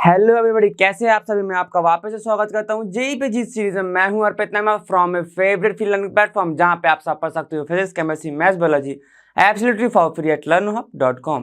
Hello everybody, कैसे हैं आप सभी। मैं आपका वापस से स्वागत करता हूं जेई पे जीत सीरीज में। मैं हूं अर्पित नामा from my favourite free learning platform, जहां पे आप सब पढ़ सकते हो physics, chemistry, maths, biology absolutely for free at learnhub.com।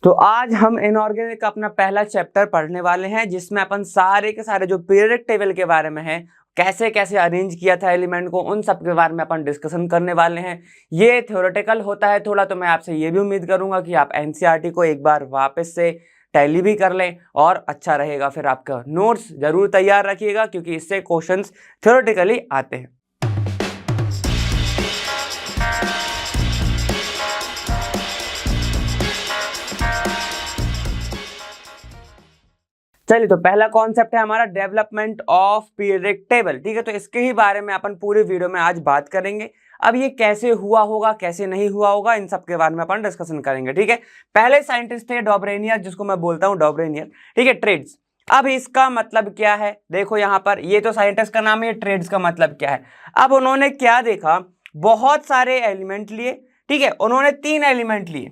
तो आज हम इनऑर्गेनिक का अपना पहला चैप्टर पढ़ने वाले हैं, जिसमें अपन सारे के सारे जो पीरियोडिक टेबल के बारे में है, कैसे कैसे अरेंज किया था एलिमेंट को, उन सब के बारे में अपन डिस्कशन करने वाले हैं। ये थ्योरेटिकल होता है थोड़ा, तो मैं आपसे ये भी उम्मीद करूंगा कि आप एनसीईआरटी को एक बार वापस से टैली भी कर लें और अच्छा रहेगा। फिर आपका नोट्स जरूर तैयार रखिएगा, क्योंकि इससे क्वेश्चंस थ्योरेटिकली आते हैं। चलिए, तो पहला कॉन्सेप्ट है हमारा डेवलपमेंट ऑफ पीरियोडिक टेबल। ठीक है, तो इसके ही बारे में अपन पूरे वीडियो में आज बात करेंगे। अब ये कैसे हुआ होगा, कैसे नहीं हुआ होगा, इन सब के बारे में अपन डिस्कशन करेंगे। ठीक है, पहले साइंटिस्ट थे डॉबरेनियर, जिसको मैं बोलता हूँ डॉबरेनियर। ठीक है, ट्रेड्स। अब इसका मतलब क्या है, देखो यहाँ पर ये तो साइंटिस्ट का नाम है, ट्रेड्स का मतलब क्या है। अब उन्होंने क्या देखा, बहुत सारे एलिमेंट लिए। ठीक है, उन्होंने 3 एलिमेंट लिए,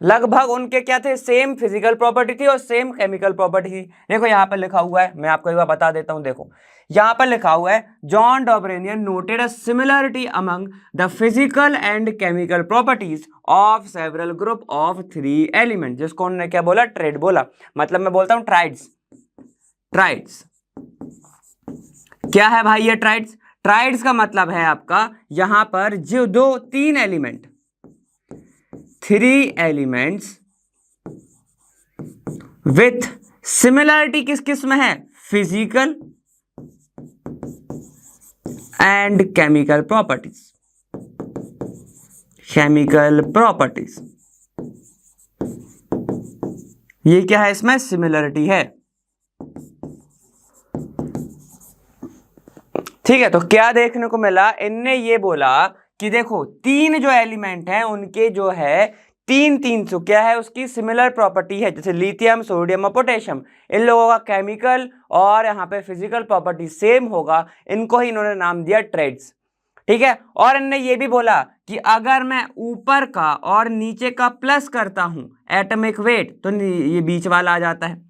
लगभग उनके क्या थे, सेम फिजिकल प्रॉपर्टी थी और सेम केमिकल प्रॉपर्टी थी। देखो यहाँ पर लिखा हुआ है, मैं आपको एक बार बता देता हूँ। देखो यहाँ पर लिखा हुआ है, John Dobereiner noted a similarity among the physical and chemical properties of several group of 3 element, जिसको उन्होंने क्या बोला, ट्रेड बोला। मतलब मैं बोलता हूँ ट्राइड्स। ट्राइड्स क्या है भाई, ये ट्राइड्स। ट्राइड्स का मतलब है आपका यहां पर जो 3 एलिमेंट, 3 एलिमेंट्स विथ सिमिलरिटी किस किस में है, physical and chemical properties. Chemical properties, ये क्या है, इसमें सिमिलरिटी है। ठीक है, तो क्या देखने को मिला, इनने ये बोला कि देखो 3 जो एलिमेंट हैं उनके जो है 3 सो क्या है, उसकी सिमिलर प्रॉपर्टी है। जैसे लिथियम, सोडियम और पोटेशियम, इन लोगों का केमिकल और यहाँ पे फिजिकल प्रॉपर्टी सेम होगा। इनको ही इन्होंने नाम दिया ट्रेड्स। ठीक है, और इन्होंने ये भी बोला कि अगर मैं ऊपर का और नीचे का प्लस करता हूं एटॉमिक वेट, तो ये बीच वाला आ जाता है।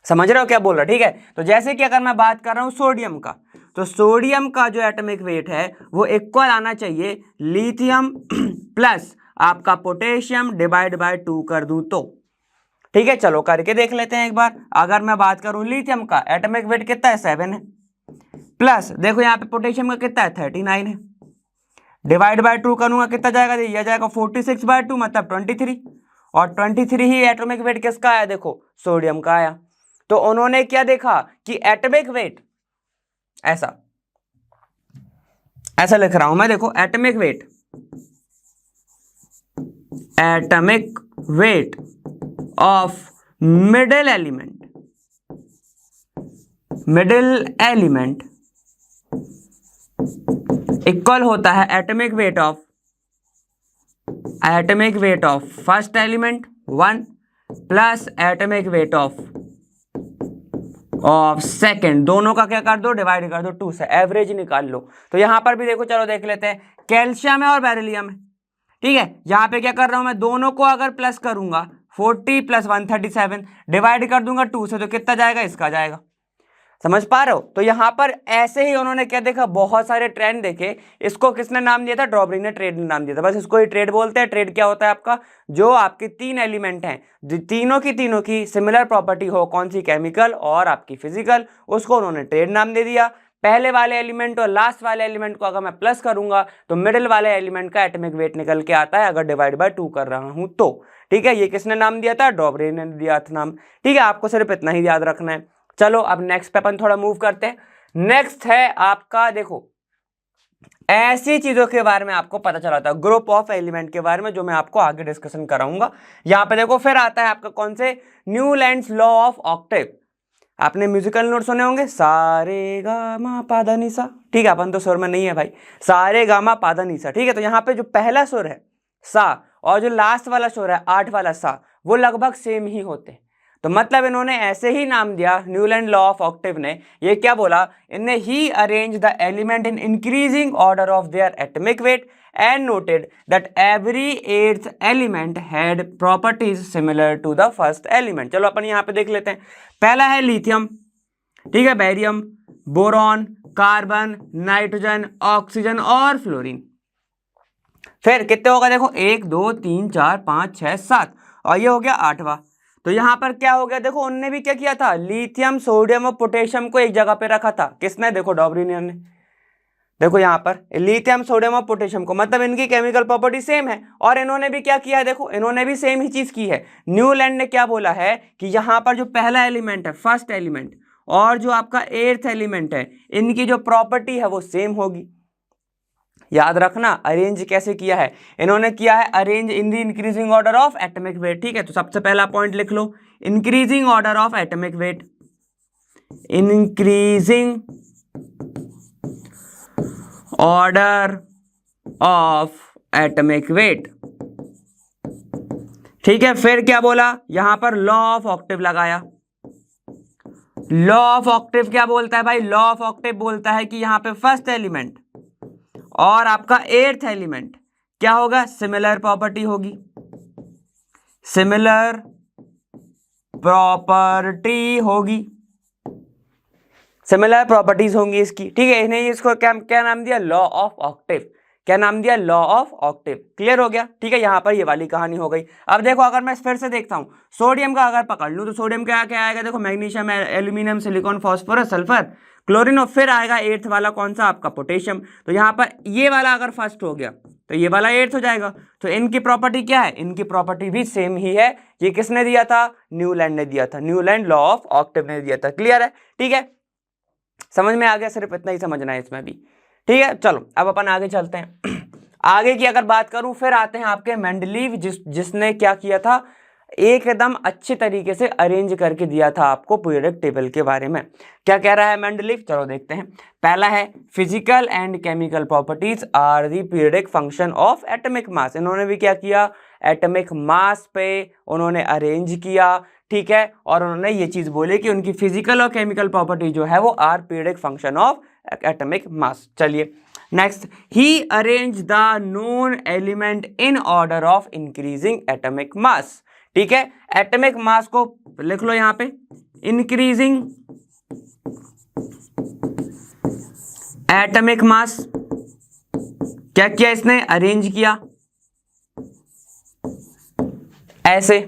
समझ रहे हो क्या बोल रहा है। ठीक है, तो जैसे कि अगर मैं बात कर रहा हूं सोडियम का, तो सोडियम का जो एटॉमिक वेट है वो इक्वल आना चाहिए लिथियम प्लस आपका पोटेशियम डिवाइड बाय 2 कर दूं तो। ठीक है, चलो करके देख लेते हैं एक बार। अगर मैं बात करूं लिथियम का एटॉमिक वेट कितना है, 7 है, प्लस देखो यहाँ पे पोटेशियम का कितना है, 39 है, डिवाइड बाय 2 करूंगा कितना जाएगा, यह जाएगा 46/2 मतलब 23। और 23 ही एटॉमिक वेट किसका आया, देखो सोडियम का आया। तो उन्होंने क्या देखा कि एटॉमिक वेट ऐसा लिख रहा हूं मैं, देखो atomic weight of middle element equal होता है atomic weight of first element 1 plus atomic weight of second. दोनों का क्या कर दो, डिवाइड कर दो 2 से, एवरेज निकाल लो। तो यहां पर भी देखो, चलो देख लेते हैं, कैल्शियम है और बेरिलियम है। ठीक है, यहां पे क्या कर रहा हूं मैं, दोनों को अगर प्लस करूंगा 40 + 137 डिवाइड कर दूंगा 2 से, तो कितना जाएगा, इसका जाएगा। समझ पा रहे हो। तो यहां पर ऐसे ही उन्होंने क्या देखा, बहुत सारे ट्रेंड देखे। इसको किसने नाम दिया था, डॉबरेनियर ट्रेड ने नाम दिया था। बस इसको ही ट्रेड बोलते हैं। ट्रेड क्या होता है आपका, जो आपके 3 एलिमेंट हैं, जो तीनों की सिमिलर प्रॉपर्टी हो, कौन सी, केमिकल और आपकी फिजिकल, उसको उन्होंने ट्रेड नाम दे दिया। पहले वाले एलिमेंट और लास्ट वाले एलिमेंट को अगर मैं प्लस करूंगा तो मिडिल वाले एलिमेंट का एटॉमिक वेट निकल के आता है, अगर डिवाइड बाय 2 कर रहा हूं तो। ठीक है, ये किसने नाम दिया था, डॉबरेनियर ने दिया था नाम। ठीक है, आपको सिर्फ इतना ही याद रखना है। चलो अब नेक्स्ट पे अपन थोड़ा मूव करते हैं। नेक्स्ट है आपका, देखो ऐसी चीजों के बारे में आपको पता चला था, ग्रुप ऑफ एलिमेंट के बारे में, जो मैं आपको आगे डिस्कशन कराऊंगा। यहां पे देखो फिर आता है आपका कौन से, न्यूलैंड्स लॉ ऑफ ऑक्टेव। आपने म्यूजिकल नोट सुने होंगे, सारे गामा पाधा निसा। ठीक है, अपन तो सुर में नहीं है भाई, सारे गामा पाधा निसा। ठीक है, तो यहाँ पे जो पहला सुर है सा और जो लास्ट वाला सुर है 8 वाला सा, वो लगभग सेम ही होते हैं। तो मतलब इन्होंने ऐसे ही नाम दिया, न्यूलैंड लॉ ऑफ ऑक्टेव ने ये क्या बोला, इनने ही arrange the element in increasing order of their atomic weight and noted that every eighth element had properties similar to the first element। चलो अपन यहाँ पे देख लेते हैं। पहला है लिथियम, ठीक है, barium, boron, carbon, nitrogen, oxygen और फ्लोरीन। फिर कितने होगा देखो, 1 2 3 4 5 6 7 और ये हो गया 8वां। तो यहाँ पर क्या हो गया देखो, उनने भी क्या किया था, लिथियम, सोडियम और पोटेशियम को एक जगह पे रखा था। किसने, देखो डॉबरिनियन ने। देखो यहाँ पर लिथियम, सोडियम और पोटेशियम को, मतलब इनकी केमिकल प्रॉपर्टी सेम है। और इन्होंने भी क्या किया है, देखो इन्होंने भी सेम ही चीज की है। न्यूलैंड ने क्या बोला है कि यहाँ पर जो पहला एलिमेंट है, फर्स्ट एलिमेंट, और जो आपका 8th एलिमेंट है, इनकी जो प्रॉपर्टी है वो सेम होगी। याद रखना अरेंज कैसे किया है, इन्होंने किया है arrange in the increasing order of atomic weight. ठीक है, तो सबसे पहला पॉइंट लिख लो, increasing order of atomic weight, increasing order of atomic weight. ठीक है, फिर क्या बोला, यहां पर लॉ ऑफ ऑक्टेव लगाया। लॉ ऑफ ऑक्टेव क्या बोलता है भाई, लॉ ऑफ ऑक्टेव बोलता है कि यहां पे फर्स्ट एलिमेंट और आपका 8th एलिमेंट क्या होगा, सिमिलर प्रॉपर्टी होगी, सिमिलर प्रॉपर्टी होगी, सिमिलर प्रॉपर्टीज होंगी इसकी। ठीक है, इन्हें इसको क्या नाम दिया, लॉ ऑफ ऑक्टेव। क्या नाम दिया, लॉ ऑफ ऑक्टेव। क्लियर हो गया। ठीक है, यहां पर ये वाली कहानी हो गई। अब देखो अगर मैं फिर से देखता हूं, सोडियम का अगर पकड़ लूं तो सोडियम क्या क्या आएगा, देखो magnesium, aluminium, silicon, phosphorus, sulphur, chlorine, और फिर आएगा 8th वाला कौन सा, आपका पोटेशियम। तो यहाँ पर ये वाला अगर फर्स्ट हो गया तो ये वाला 8th हो जाएगा। तो इनकी प्रॉपर्टी क्या है, इनकी प्रॉपर्टी भी सेम ही है। ये किसने दिया था, न्यूलैंड ने दिया था, न्यूलैंड लॉ ऑफ ऑक्टेव ने दिया था। क्लियर है। ठीक है, समझ में आ गया, सिर्फ इतना ही समझना है इसमें भी। ठीक है, चलो अब अपन आगे चलते हैं। आगे की अगर बात करूं, फिर आते हैं आपके मेंडलीव, जिसने क्या किया था, एकदम अच्छे तरीके से अरेंज करके दिया था आपको पीरियोडिक टेबल के बारे में। क्या कह रहा है मेंडलीव, चलो देखते हैं। पहला है physical and chemical properties are the periodic function of atomic mass. इन्होंने भी क्या किया, एटॉमिक मास पे उन्होंने अरेंज किया। ठीक है, और उन्होंने ये चीज बोली कि उनकी फिजिकल और केमिकल प्रॉपर्टी जो है वो are periodic function of atomic mass. चलिए next, he arrange the known element in order of increasing atomic mass. ठीक है, एटॉमिक मास को लिख लो यहां पे, इंक्रीजिंग एटॉमिक मास। क्या किया इसने, अरेंज किया ऐसे।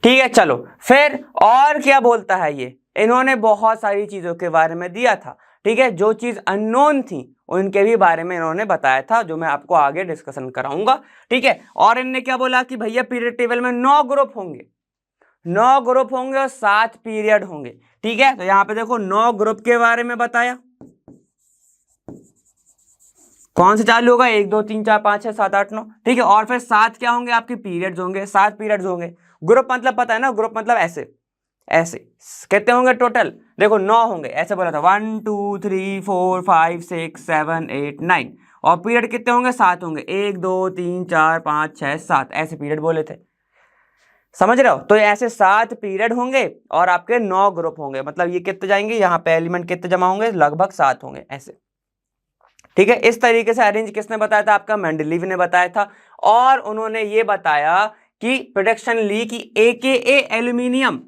ठीक है, चलो फिर और क्या बोलता है ये, इन्होंने बहुत सारी चीजों के बारे में दिया था। ठीक है, जो चीज अननोन थी उनके भी बारे में इन्होंने बताया था, जो मैं आपको आगे डिस्कशन कराऊंगा। ठीक है, और इन्होंने क्या बोला कि भैया पीरियड टेबल में 9 ग्रुप होंगे, 9 ग्रुप होंगे और 7 पीरियड होंगे। ठीक है, तो यहां पे देखो 9 ग्रुप के बारे में बताया। कौन से चालू होगा, 1 2 3 4 5 6 7 8 9। ठीक है, और फिर 7 क्या होंगे, आपके पीरियड्स होंगे, 7 पीरियड्स होंगे। ग्रुप मतलब पता है ना, ग्रुप मतलब ऐसे ऐसे कितने होंगे टोटल, देखो 9 होंगे, ऐसे बोला था 1 2 3 4 5 6 7 8 9। और पीरियड कितने होंगे, 7 होंगे, 1 2 3 4 5 6 7, ऐसे पीरियड बोले थे। समझ रहे हो, तो ऐसे 7 पीरियड होंगे और आपके 9 ग्रुप होंगे। मतलब ये कितने जाएंगे, यहाँ पे एलिमेंट कितने जमा होंगे, लगभग 7 होंगे ऐसे। ठीक है, इस तरीके से अरेंज किसने बताया था, आपका मेंडलीव ने बताया था। और उन्होंने ये बताया कि प्रोडक्शन ली कि AKA एल्यूमिनियम,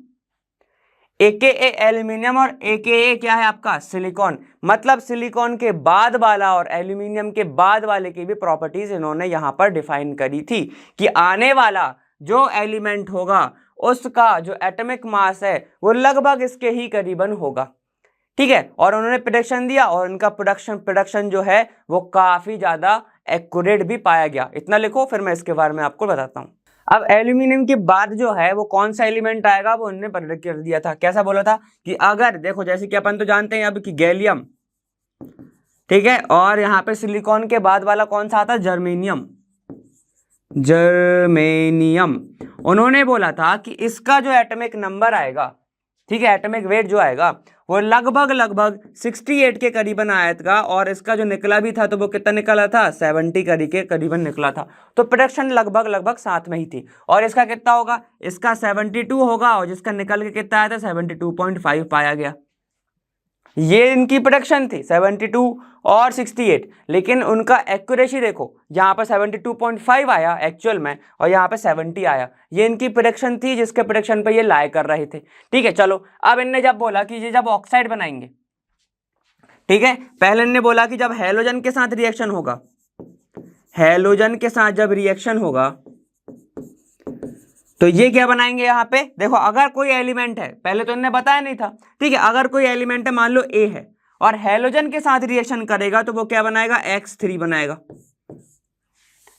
AKA एल्यूमिनियम और AKA क्या है आपका, सिलिकॉन। मतलब सिलिकॉन के बाद वाला और एल्यूमिनियम के बाद वाले की भी प्रॉपर्टीज इन्होंने यहां पर डिफाइन करी थी कि आने वाला जो एलिमेंट होगा उसका जो एटॉमिक मास है वो लगभग इसके ही करीबन होगा। ठीक है, और उन्होंने प्रेडिक्शन दिया और उनका प्रोडक्शन जो है वो काफी ज्यादा एक्यूरेट भी पाया गया। इतना लिखो, फिर मैं इसके बारे में आपको बताता हूं। अब एल्यूमिनियम के बाद जो है वो कौन सा एलिमेंट आएगा, वो उन्होंने प्रेडिक्ट कर दिया था। कैसा बोला था कि अगर देखो, जैसे कि अपन तो जानते हैं अब कि गैलियम, ठीक है, और यहाँ पे सिलिकॉन के बाद वाला कौन सा आता है, जर्मेनियम। जर्मेनियम उन्होंने बोला था कि इसका जो एटॉमिक नंबर आएगा, ठीक है, एटॉमिक वेट जो आएगा वो लगभग 68 के करीबन आया था, और इसका जो निकला भी था तो वो कितना निकला था, 70 के करीबन निकला था। तो प्रोडक्शन लगभग साथ में ही थी। और इसका कितना होगा, इसका 72 होगा, और जिसका निकल के कितना आया था 72.5 पाया गया। ये इनकी प्रोडक्शन थी 72 और 68, लेकिन उनका एक्यूरेसी देखो, यहाँ पर 72.5 आया एक्चुअल में, और यहाँ पे 70 आया। ये इनकी प्रोडक्शन थी जिसके प्रोडक्शन पे ये लाए कर रहे थे। ठीक है, चलो अब इनने जब बोला कि ये जब ऑक्साइड बनाएंगे, ठीक है, पहले इनने बोला कि जब हैलोजन के साथ रिएक्शन होगा, हैलोजन के साथ जब रिएक्शन होगा तो ये क्या बनाएंगे, यहाँ पे देखो, अगर कोई एलिमेंट है, पहले तो इन्हें बताया नहीं था, ठीक है, अगर कोई एलिमेंट है, मान लो ए है, और हैलोजन के साथ रिएक्शन करेगा तो वो क्या बनाएगा, X3 बनाएगा।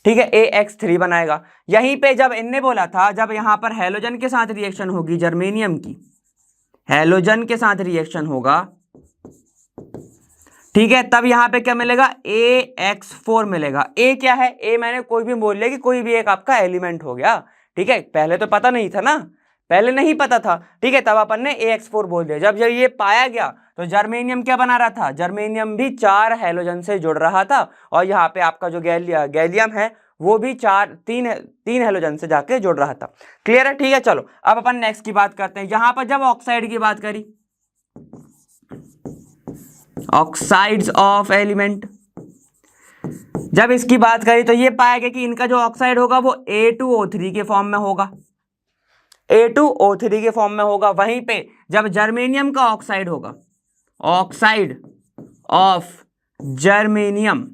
ठीक है, AX3 बनाएगा। यहीं पे जब इनने बोला था, जब यहां पर हैलोजन के साथ रिएक्शन होगी, जर्मेनियम की हैलोजन के साथ रिएक्शन होगा, ठीक है, तब यहां पे क्या मिलेगा, AX4 मिलेगा। ए क्या है, ए मैंने कोई भी बोल लिया कि कोई भी एक आपका एलिमेंट हो गया। ठीक है, पहले तो पता नहीं था ना, पहले नहीं पता था। ठीक है, तब अपन ने AX4 बोल दिया। जब ये पाया गया तो जर्मेनियम क्या बना रहा था, जर्मेनियम भी 4 हैलोजन से जुड़ रहा था, और यहाँ पे आपका जो गैलियम है वो भी तीन हैलोजन से जाके जुड़ रहा था। क्लियर है, ठीक है। चलो अब अपन नेक्स्ट की बात करते हैं। यहां पर जब ऑक्साइड की बात करी, ऑक्साइड्स ऑफ एलिमेंट, जब इसकी बात करी तो ये पाया गया कि इनका जो ऑक्साइड होगा वो A2O3 के फॉर्म में होगा, A2O3 के फॉर्म में होगा। वहीं पे जब जर्मेनियम का ऑक्साइड होगा, ऑक्साइड ऑफ जर्मेनियम,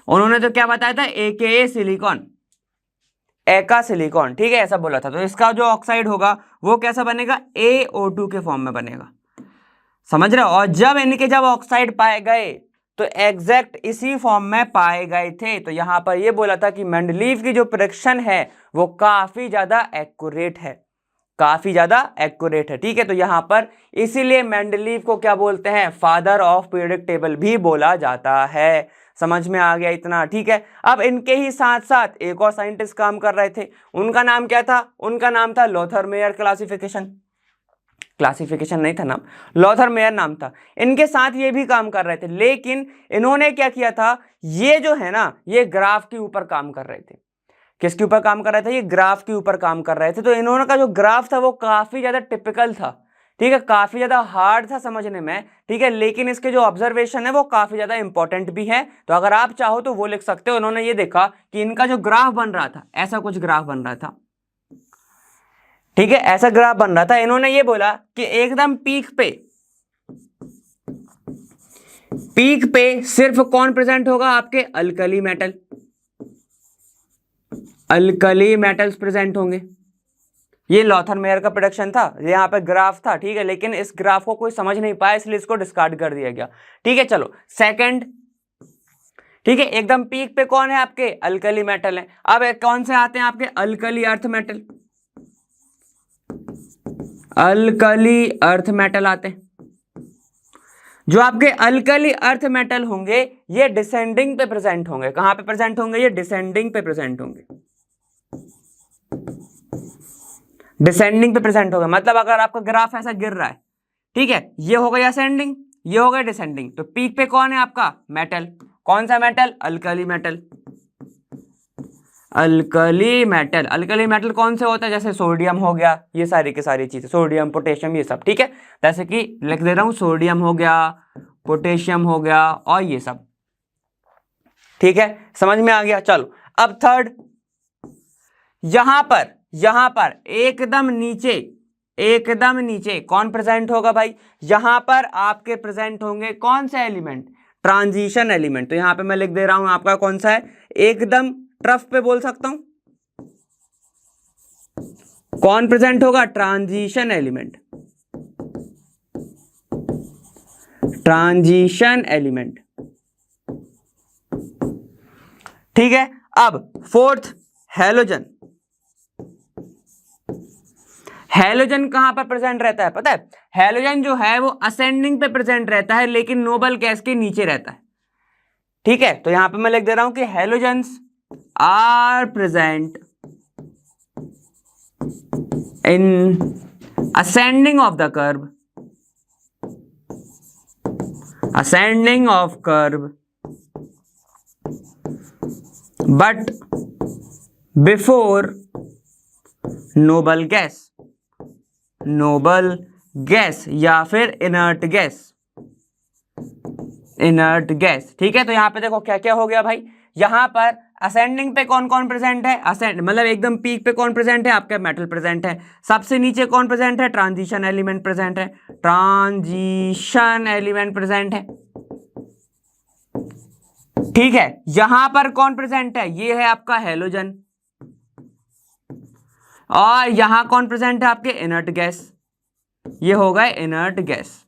उन्होंने तो क्या बताया था, AKA सिलिकॉन, एका सिलिकॉन, ठीक है, ऐसा बोला था। तो इसका जो ऑक्साइड होगा वो कैसा बनेगा, AO2 के फॉर्म में बनेगा, समझ रहे हो। और जब इनके जब ऑक्साइड पाए गए तो एग्जैक्ट इसी फॉर्म में पाए गए थे। तो यहां पर ये बोला था कि मेंडलीव की जो प्रेडिक्शन है वो काफी ज्यादा एक्यूरेट है, काफी ज्यादा एक्यूरेट है। ठीक है, तो यहां पर इसीलिए मेंडलीव को क्या बोलते हैं, फादर ऑफ पीरियोडिक टेबल भी बोला जाता है। समझ में आ गया इतना, ठीक है। अब इनके ही साथ साथ एक और साइंटिस्ट काम कर रहे थे, उनका नाम क्या था, उनका नाम था लोथर मेयर क्लासिफिकेशन नहीं था नाम, लोथर मेयर नाम था। इनके साथ ये भी काम कर रहे थे, लेकिन इन्होंने क्या किया था, ये जो है ना, ये ग्राफ के ऊपर काम कर रहे थे। किसके ऊपर काम कर रहे थे, ये ग्राफ के ऊपर काम कर रहे थे। तो इन्होंने का जो ग्राफ था वो काफी ज्यादा टिपिकल था, ठीक है, काफी ज्यादा हार्ड था समझने में, ठीक है, लेकिन इसके जो ऑब्जर्वेशन है वो काफी ज्यादा इंपॉर्टेंट भी है। तो अगर आप चाहो तो वो लिख सकते हो। उन्होंने ये देखा कि इनका जो ग्राफ बन रहा था, ऐसा कुछ ग्राफ बन रहा था, ठीक है, ऐसा ग्राफ बन रहा था। इन्होंने ये बोला कि एकदम पीक पे सिर्फ कौन प्रेजेंट होगा, आपके अल्कली मेटल्स प्रेजेंट होंगे। ये लॉथर मेयर का प्रोडक्शन था, यहाँ पे ग्राफ था, ठीक है, लेकिन इस ग्राफ को कोई समझ नहीं पाया, इसलिए इसको डिस्कार्ड कर दिया गया। ठीक है, चलो सेकंड, ठीक है, एकदम पीक पे कौन है, आपके अल्कली मेटल है। अब कौन से आते हैं आपके, अल्कली अर्थ मेटल आते हैं। जो आपके अल्कली अर्थ मेटल होंगे ये डिसेंडिंग पे प्रेजेंट होंगे। कहां पे प्रेजेंट होंगे, ये डिसेंडिंग पे प्रेजेंट होंगे, डिसेंडिंग पे प्रेजेंट होगा। मतलब अगर आपका ग्राफ ऐसा गिर रहा है, ठीक है, ये हो गया असेंडिंग, ये हो गया डिसेंडिंग, तो पीक पे कौन है आपका, मेटल। कौन सा metal, alkali metal. Alkali metal कौन से होता है, जैसे सोडियम हो गया, ये सारी की सारी चीजें, सोडियम पोटेशियम ये सब, ठीक है, जैसे कि लिख दे रहा हूं, सोडियम हो गया, पोटेशियम हो गया, और ये सब, ठीक है, समझ में आ गया। चलो अब थर्ड, यहां पर एकदम नीचे कौन प्रेजेंट होगा भाई, यहां पर आपके प्रेजेंट होंगे कौन से एलिमेंट, ट्रांजिशन एलिमेंट। तो यहां पे मैं लिख दे रहा हूं आपका कौन सा है, एकदम ट्रफ पे बोल सकता हूं, कौन प्रेजेंट होगा, ट्रांजिशन एलिमेंट, ठीक है। अब फोर्थ, हैलोजन कहां पर प्रेजेंट रहता है, पता है, हैलोजन जो है वो असेंडिंग पे प्रेजेंट रहता है, लेकिन नोबल गैस के नीचे रहता है, ठीक है। तो यहां पे मैं लिख दे रहा हूं कि halogens are present in ascending of the curve, ascending of curve but before noble gas या फिर इनर्ट गैस। ठीक है, तो यहां पे देखो क्या क्या हो गया भाई, यहां पर असेंडिंग पे कौन कौन प्रेजेंट है, असेंड मतलब एकदम पीक पे कौन प्रेजेंट है, आपका मेटल प्रेजेंट है। सबसे नीचे कौन प्रेजेंट है, ट्रांजिशन एलिमेंट प्रेजेंट है, ट्रांजिशन एलिमेंट प्रेजेंट है। ठीक है, यहां पर कौन प्रेजेंट है, ये है आपका हेलोजन, और यहां कौन प्रेजेंट है, आपके इनर्ट गैस, ये होगा इनर्ट गैस।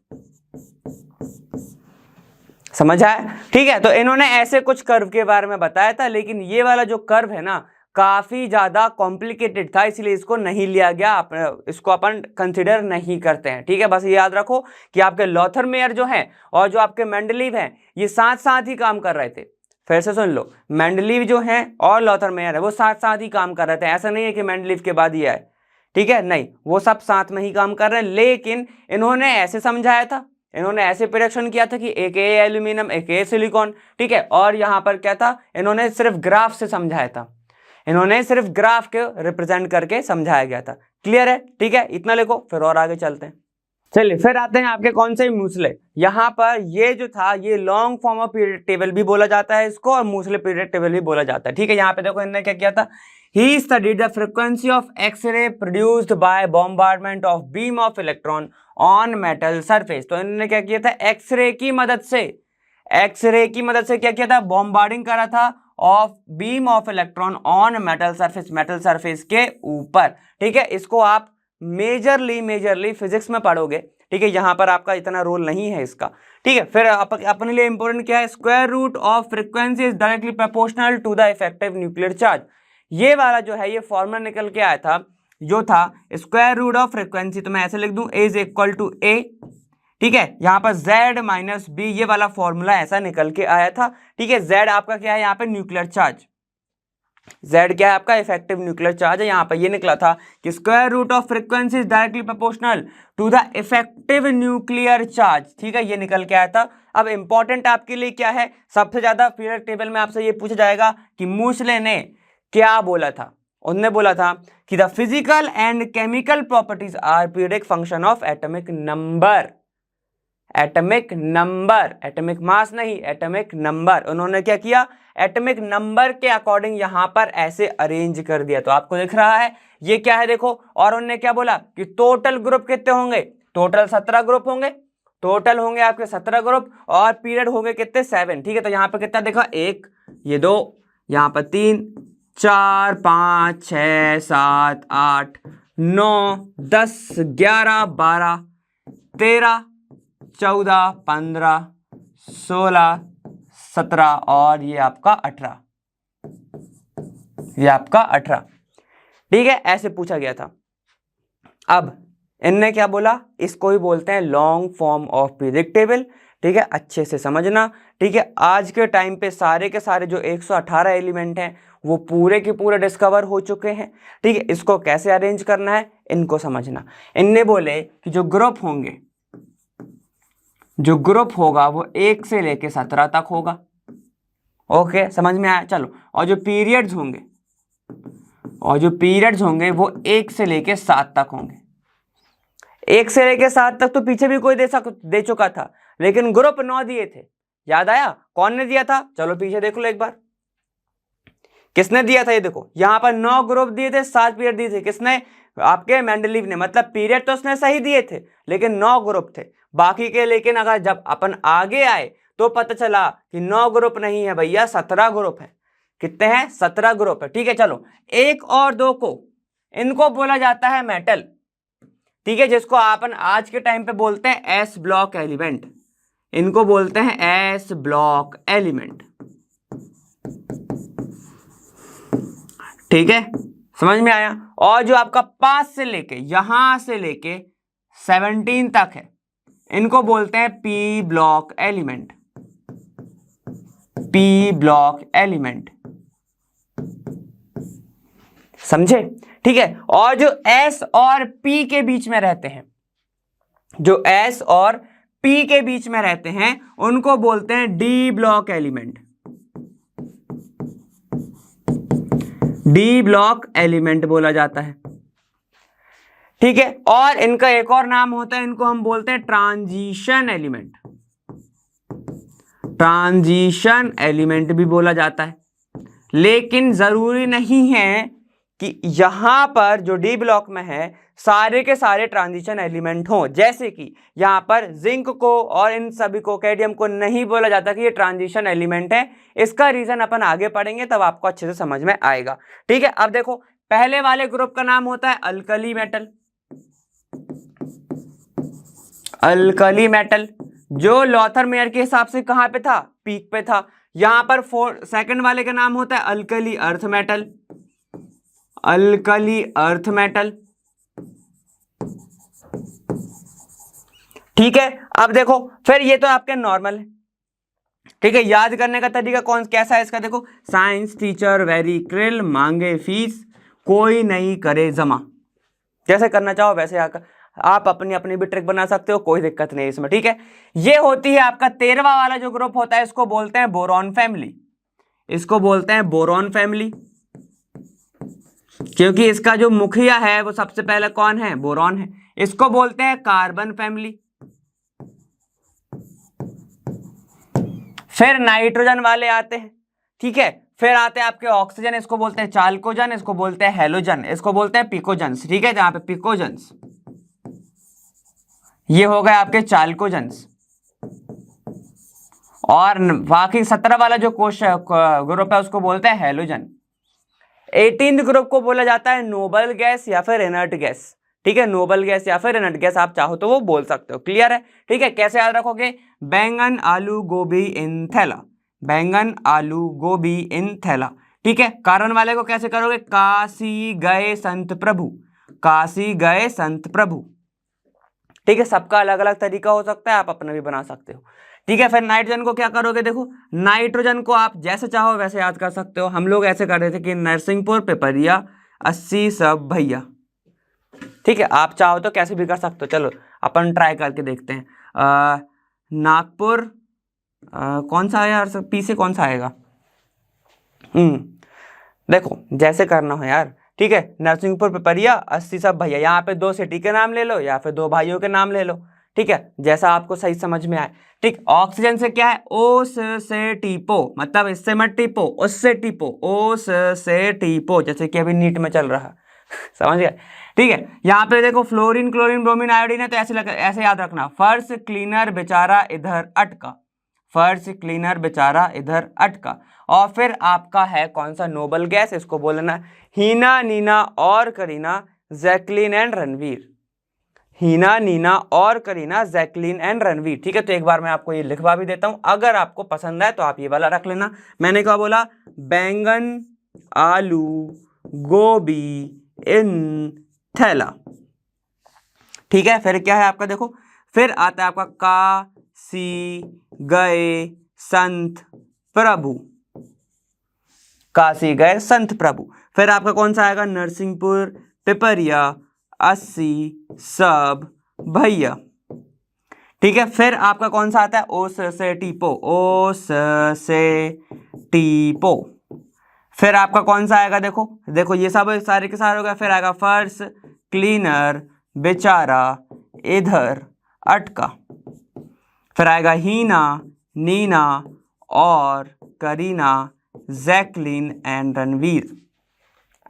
समझ आया? ठीक है, तो इन्होंने ऐसे कुछ कर्व के बारे में बताया था, लेकिन ये वाला जो कर्व है ना काफी ज्यादा कॉम्प्लिकेटेड था, इसलिए इसको नहीं लिया गया, इसको अपन कंसिडर नहीं करते हैं। ठीक है, बस ये याद रखो कि आपके लॉथरमेयर जो है और जो आपके मेंडलीव हैं ये साथ साथ ही काम कर रहे थे। फिर से सुन लो, मेंडलीव जो है और लॉथरमेयर है वो साथ साथ ही काम कर रहे थे, ऐसा नहीं है कि मेंडलीव के बाद ही आए। ठीक है, नहीं, वो सब साथ में ही काम कर रहे हैं, लेकिन इन्होंने ऐसे समझाया था, इन्होंने ऐसे प्रेडिक्शन किया था कि एक ए एल्यूमिनियम एक ए सिलिकॉन। ठीक है, और यहाँ पर क्या था, इन्होंने सिर्फ ग्राफ से समझाया था, इन्होंने सिर्फ ग्राफ के रिप्रेजेंट करके समझाया गया था। क्लियर है? ठीक है, इतना लिखो, फिर और आगे चलते हैं। चलिए फिर आते हैं आपके कौन से मूसले। यहाँ पर ये जो था ये long form of period table भी बोला जाता है इसको, और मूसले पीरियड टेबल भी बोला जाता है। ठीक है, यहाँ पे देखो इन्होंने क्या किया था, he studied the frequency of X-ray produced by bombardment of beam of electron on metal surface। तो इन्होंने क्या किया था, एक्सरे की मदद से क्या किया था, बॉम्बार्डिंग करा था of beam of electron on metal surface के ऊपर। ठीक है, इसको आप मेजरली फिजिक्स में पढ़ोगे। ठीक है, यहां पर आपका इतना रोल नहीं है इसका। ठीक है, फिर अपने लिए इंपॉर्टेंट क्या है, square root of frequency is directly proportional to the effective nuclear charge. ये वाला जो है ये फॉर्मूला निकल के आया था, जो था स्क्वायर रूट ऑफ फ्रीक्वेंसी, तो मैं ऐसे लिख दूं इज इक्वल टू ए। ठीक है, यहां पर z माइनस बी, ये वाला फॉर्मूला ऐसा निकल के आया था। ठीक है, z आपका क्या है, यहाँ पे न्यूक्लियर चार्ज, z क्या है आपका इफेक्टिव न्यूक्लियर चार्ज है। यहाँ पर ये निकला था कि square root of frequency is directly proportional to the effective nuclear charge. ठीक है, ये निकल के आया था। अब इंपॉर्टेंट आपके लिए क्या है, सबसे ज्यादा पीरियड टेबल में आपसे ये पूछा जाएगा कि मूसले ने क्या बोला था। उन्होंने बोला था कि the physical and chemical properties are periodic function of atomic number, atomic mass नहीं, एटॉमिक नंबर। उन्होंने क्या किया, एटॉमिक नंबर के अकॉर्डिंग यहां पर ऐसे अरेंज कर दिया। तो आपको दिख रहा है ये क्या है, देखो। और उन्होंने क्या बोला कि टोटल ग्रुप कितने होंगे, टोटल 17 ग्रुप होंगे, टोटल होंगे आपके 17 ग्रुप, और पीरियड होंगे कितने, 7। ठीक है, तो यहाँ पर कितना देखा, 1, ये 2, यहाँ पर 3, 4, 5, 6, 7, 8, 9, 10, 11, 12, 13, 14, 15, 16, 17 और ये आपका 18, ये आपका 18। ठीक है, ऐसे पूछा गया था। अब इनने क्या बोला, इसको ही बोलते हैं long form of periodic table. ठीक है, अच्छे से समझना। ठीक है, आज के टाइम पे सारे के सारे जो 118 एलिमेंट हैं वो पूरे के पूरे डिस्कवर हो चुके हैं। ठीक है, इसको कैसे अरेंज करना है इनको समझना। इनने बोले कि जो ग्रुप होंगे, जो ग्रुप होगा वो 1 से लेके 17 तक होगा। ओके, समझ में आया? चलो, और जो पीरियड्स होंगे वो 1 से लेके 7 तक होंगे। 1 से लेके 7 तक तो पीछे भी कोई दे चुका था, लेकिन ग्रुप 9 दिए थे। याद आया कौन ने दिया था? चलो पीछे देख लो एक बार, किसने दिया था। ये देखो, यहां पर 9 ग्रुप दिए थे, 7 पीरियड दिए थे। किसने? आपके मेंडलीव ने। मतलब पीरियड तो उसने सही दिए थे, लेकिन 9 ग्रुप थे बाकी के। लेकिन अगर जब अपन आगे आए तो पता चला कि 9 ग्रुप नहीं है भैया, 17 ग्रुप है। कितने हैं? 17 ग्रुप है। ठीक है, चलो 1 और 2 को इनको बोला जाता है मेटल। ठीक है, जिसको अपन आज के टाइम पे बोलते हैं एस ब्लॉक एलिमेंट। इनको बोलते हैं एस ब्लॉक एलिमेंट। ठीक है, समझ में आया? और जो आपका 5 से लेके यहां से लेके 17 तक है, इनको बोलते हैं P block element, P block element. समझे? ठीक है, और जो एस और पी के बीच में रहते हैं, जो एस और पी के बीच में रहते हैं उनको बोलते हैं D block element. D block element बोला जाता है, ठीक है। और इनका एक और नाम होता है, इनको हम बोलते हैं ट्रांजिशन एलिमेंट। ट्रांजिशन एलिमेंट भी बोला जाता है, लेकिन जरूरी नहीं है कि यहां पर जो डी ब्लॉक में है सारे के सारे ट्रांजिशन एलिमेंट हों। जैसे कि यहां पर जिंक को और इन सभी को, कैडमियम को नहीं बोला जाता कि ये ट्रांजिशन एलिमेंट है। इसका रीजन अपन आगे पढ़ेंगे तब आपको अच्छे से समझ में आएगा, ठीक है। अब देखो, पहले वाले ग्रुप का नाम होता है अल्कली मेटल। अल्कली मेटल जो लॉथर मेयर के हिसाब से कहां पे था, पीक पे था। यहां पर सेकंड वाले का नाम होता है alkali earth metal. Alkali earth metal, ठीक है। अब देखो, फिर ये तो आपके नॉर्मल है, ठीक है। याद करने का तरीका कैसा है इसका, देखो, साइंस टीचर वेरी क्रिल, मांगे फीस कोई नहीं करे जमा। जैसे करना चाहो वैसे आप अपनी अपनी भी ट्रिक बना सकते हो, कोई दिक्कत नहीं इसमें, ठीक है। ये होती है आपका 13वां वाला जो ग्रुप होता है, इसको बोलते हैं बोरॉन फैमिली। इसको बोलते हैं बोरॉन फैमिली, क्योंकि इसका जो मुखिया है वो सबसे पहले कौन है, बोरॉन है। इसको बोलते हैं कार्बन फैमिली। फिर नाइट्रोजन वाले आते हैं, ठीक है। फिर आते हैं आपके ऑक्सीजन, इसको बोलते हैं चाल्कोजन, इसको बोलते हैं हेलोजन, इसको बोलते हैं पिकोजन्स, ठीक है। जहां पे पिकोजन्स, ये हो गए आपके चाल्कोजन्स। और बाकी 17 वाला जो ग्रुप है उसको बोलते हैं हेलोजन। 18th ग्रुप को बोला जाता है नोबल गैस या फिर इनर्ट गैस, ठीक है। नोबल गैस या फिर इनर्ट गैस आप चाहो तो वो बोल सकते हो, क्लियर है, ठीक है। कैसे याद रखोगे, बैंगन आलू गोभी इन थैला। बैंगन आलू गोभी इन थैला, ठीक है। कारण वाले को कैसे करोगे, काशी गए संत प्रभु। काशी गए संत प्रभु, ठीक है। सबका अलग अलग तरीका हो सकता है, आप अपना भी बना सकते हो, ठीक है। फिर नाइट्रोजन को क्या करोगे, देखो नाइट्रोजन को आप जैसे चाहो वैसे याद कर सकते हो। हम लोग ऐसे कर रहे थे कि नरसिंहपुर पिपरिया 80 सब भैया, ठीक है। आप चाहो तो कैसे भी कर सकते हो, चलो अपन ट्राई करके देखते हैं। नागपुर कौन सा है यार, पी से कौन सा आएगा, देखो जैसे करना हो यार, ठीक है। नरसिंहपुर पिपरिया 80 सब भैया, यहाँ पे 2 सिटी के नाम ले लो या फिर 2 भाइयों के नाम ले लो, ठीक है, जैसा आपको सही समझ में आए, ठीक। ऑक्सीजन से क्या है, ओस से टीपो, मतलब इससे मत टीपो, उससे टीपो, ओस से टीपो, जैसे कि अभी नीट में चल रहा समझ गए, ठीक है। यहाँ पे देखो फ्लोरीन क्लोरीन ब्रोमीन आयोडीन है, तो ऐसे याद रखना, फर्श क्लीनर बेचारा इधर अटका। फर्श क्लीनर बेचारा इधर अटका। और फिर आपका है कौन सा, नोबल गैस, इसको बोलना हीना नीना और करीना जैकलीन एंड रणवीर। हीना नीना और करीना जैकलीन एंड रणवीर, ठीक है। तो एक बार मैं आपको ये लिखवा भी देता हूं, अगर आपको पसंद है तो आप ये वाला रख लेना। मैंने क्या बोला, बैंगन आलू गोभी इन थैला, ठीक है। फिर क्या है आपका, देखो फिर आता है आपका काशी गए संत प्रभु। काशी गए संत प्रभु। फिर आपका कौन सा आएगा, नरसिंहपुर पिपरिया 80 सब भैया, ठीक है। फिर आपका कौन सा आता है, ओस से टीपो। ओस से टीपो। फिर आपका कौन सा आएगा, देखो ये सब सारे के सारे हो गए। फिर आएगा फर्श क्लीनर बेचारा इधर अटका। फिर आएगा हीना नीना और करीना जैकलीन एंड रणवीर।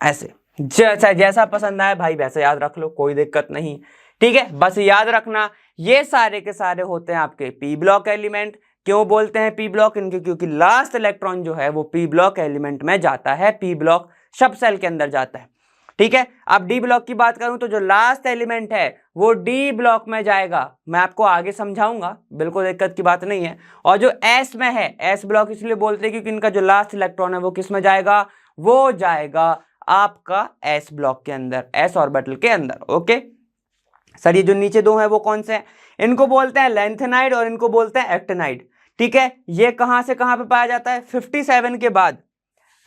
ऐसे जैसा पसंद आए भाई वैसे याद रख लो, कोई दिक्कत नहीं, ठीक है। बस याद रखना ये सारे के सारे होते हैं आपके पी ब्लॉक एलिमेंट। क्यों बोलते हैं पी ब्लॉक इनके, क्योंकि लास्ट इलेक्ट्रॉन जो है वो पी ब्लॉक एलिमेंट में जाता है, पी ब्लॉक सब सेल के अंदर जाता है, ठीक है। अब डी ब्लॉक की बात करूं तो जो लास्ट एलिमेंट है वो डी ब्लॉक में जाएगा, मैं आपको आगे समझाऊंगा, बिल्कुल दिक्कत की बात नहीं है। और जो एस में है, एस ब्लॉक इसलिए बोलते हैं क्योंकि इनका जो लास्ट इलेक्ट्रॉन है वो किस में जाएगा, वो जाएगा आपका एस ब्लॉक के अंदर, एस ऑर्बिटल के अंदर, ओके। सर ये जो नीचे दो हैं वो कौन से हैं, इनको बोलते हैं लेंथेनाइड और इनको बोलते हैं एक्टिनाइड, ठीक है। ये कहां से कहां पे पाया जाता है, 57 के बाद।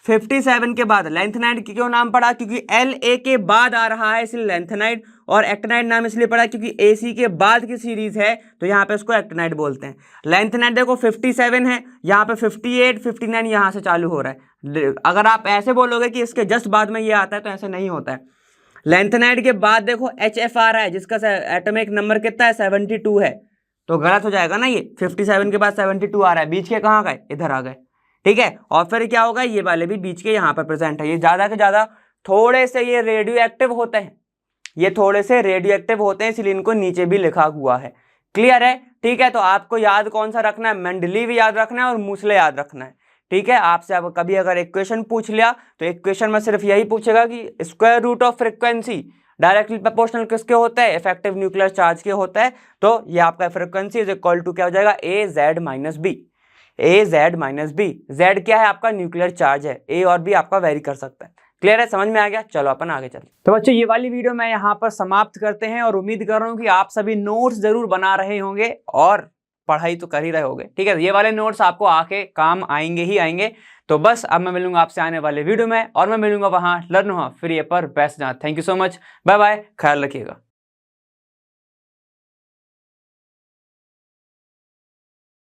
57 के बाद लेंथेनाइड क्यों नाम पड़ा, क्योंकि एल ए के बाद आ रहा है इसलिए लेंथेनाइड। और एक्टिनाइड नाम इसलिए पड़ा क्योंकि AC के बाद की सीरीज है, तो यहाँ पे उसको एक्टिनाइड बोलते हैं। लेंथेनाइड देखो 57 है, यहाँ पे 58, 59 यहाँ से चालू हो रहा है। अगर आप ऐसे बोलोगे कि इसके जस्ट बाद में ये आता है, तो ऐसे नहीं होता है। लेंथेनाइड के बाद देखो HF आ रहा है, जिसका एटॉमिक नंबर कितना है, 72 है, तो गलत हो जाएगा ना। ये 57 के बाद 72 आ रहा है, बीच के कहाँ गए, इधर आ गए, ठीक है। और फिर क्या होगा, ये वाले भी बीच के यहाँ पर प्रेजेंट है। ये ज्यादा से ज्यादा थोड़े से ये रेडियो एक्टिव होते हैं, ये थोड़े से रेडियो एक्टिव होते हैं, इसलिए इनको नीचे भी लिखा हुआ है। क्लियर है, ठीक है। तो आपको याद कौन सा रखना है, मेंडलीव याद रखना है और मूसले याद रखना है, ठीक है। आपसे अब कभी अगर इक्वेशन पूछ लिया तो इक्वेशन में सिर्फ यही पूछेगा कि square root of frequency directly proportional किसके होता है, इफेक्टिव न्यूक्लियर चार्ज के होता है। तो ये आपका फ्रीक्वेंसी इज इक्वल टू क्या हो जाएगा, AZ minus B, AZ minus B. Z क्या है, आपका न्यूक्लियर चार्ज है, A और B आपका वेरी कर सकता है। क्लियर है, समझ में आ गया। चलो अपन आगे चलते। तो बच्चों ये वाली वीडियो मैं यहाँ पर समाप्त करते हैं और उम्मीद कर रहा हूँ कि आप सभी नोट्स जरूर बना रहे होंगे और पढ़ाई तो कर ही रहे होंगे, ठीक है। ये वाले नोट्स आपको आके काम आएंगे ही आएंगे। तो बस अब मैं मिलूंगा आपसे आने वाले वीडियो में, और मैं मिलूंगा वहां लर्न हुआ फ्री पर best. Thank you so much, bye bye, ख्याल रखिएगा।